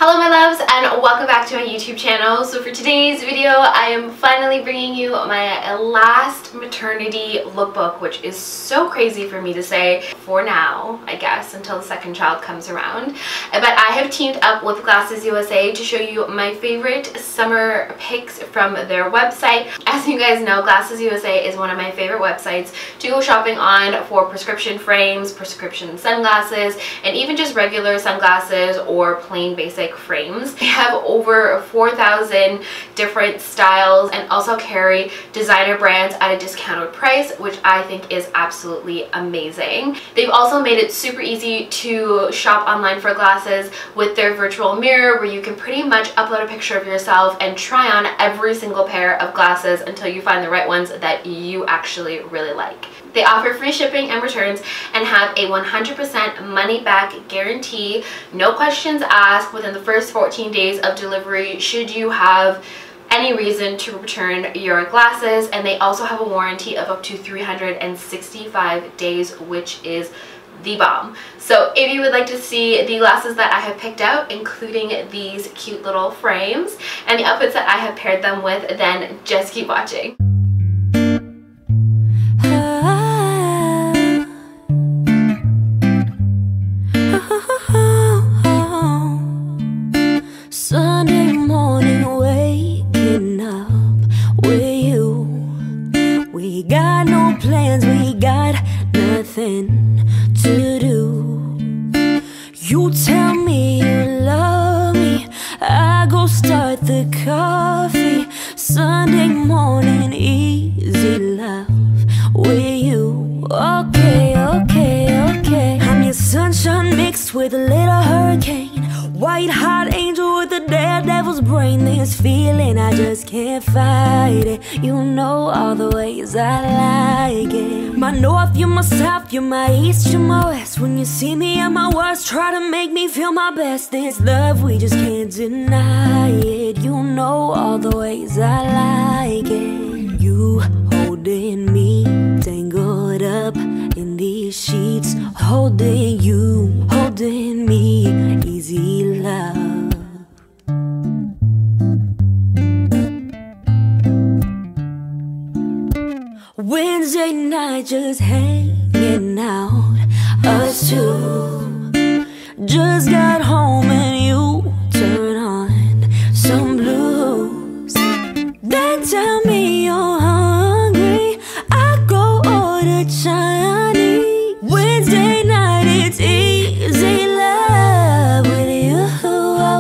Hello my loves and welcome back to my YouTube channel. So for today's video I am finally bringing you my last maternity lookbook, which is so crazy for me to say for now, I guess, until the second child comes around. But I have teamed up with Glasses USA to show you my favorite summer picks from their website. As you guys know, Glasses USA is one of my favorite websites to go shopping on for prescription frames, prescription sunglasses, and even just regular sunglasses or plain basic frames. They have over 4,000 different styles and also carry designer brands at a discounted price, which I think is absolutely amazing. They've also made it super easy to shop online for glasses with their virtual mirror, where you can pretty much upload a picture of yourself and try on every single pair of glasses until you find the right ones that you actually really like. They offer free shipping and returns and have a 100% money back guarantee. No questions asked within the first 14 days of delivery should you have any reason to return your glasses, and they also have a warranty of up to 365 days, which is the bomb. So if you would like to see the glasses that I have picked out, including these cute little frames and the outfits that I have paired them with, then just keep watching. Sunday morning, waking up with you. We got no plans, we got nothing to do. You tell me you love me, I go start the coffee. Sunday morning, easy love with you. Okay, okay, okay. I'm your sunshine mixed with a little hurricane, white hot angel with a daredevil's brain. This feeling, I just can't fight it. You know all the ways I like it. My north, you're my south, you're my east, you're my west. When you see me at my worst, try to make me feel my best. This love, we just can't deny it. You know all the ways I like it. You holding me, tangled up in these sheets, holding you, holding me, easy love. Wednesday night, just hanging out, us two. Just got home and you turn on some blues. Then tell me you're hungry, I go order Chinese. Wednesday night, it's easy love with you.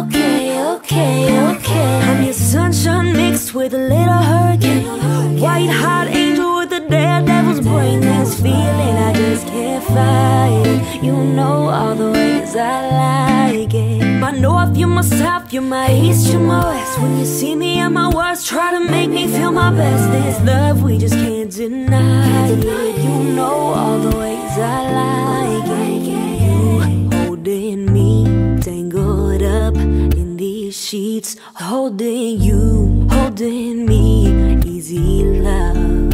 Okay, okay, okay. I'm your sunshine mixed with a little hurricane, white hot angel with a daredevil's brain. This feeling, I just can't fight it. You know all the ways I like it. My north, you're my south, you're my east, you're my west. When you see me at my worst, try to make me feel my best. This love, we just can't deny it. You know all the ways I like it. You holding me, tangled up in these sheets, holding you, holding me, easy love.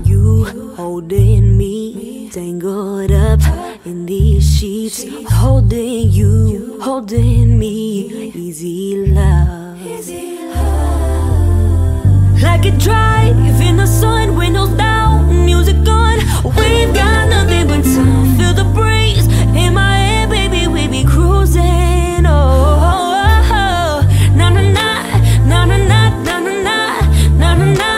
You holding me, tangled up in these sheets, holding you, holding me, easy love. Like a drive in the sun, windows down, music on. We've got nothing but time. Feel the breeze in my head, baby, we be cruising. Oh, oh, oh. Na na na, na na na, na na na, na na na.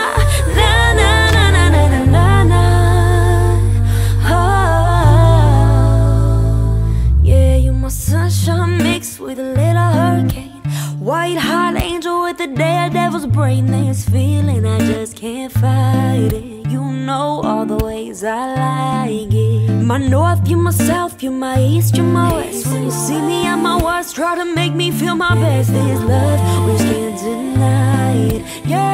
Sunshine mixed with a little hurricane, white hot angel with a daredevil's brain. This feeling, I just can't fight it. You know all the ways I like it. My north, you're my south, you're my east, you're my west. When you see me at my worst, try to make me feel my best. This love, we just can't deny it. Yeah.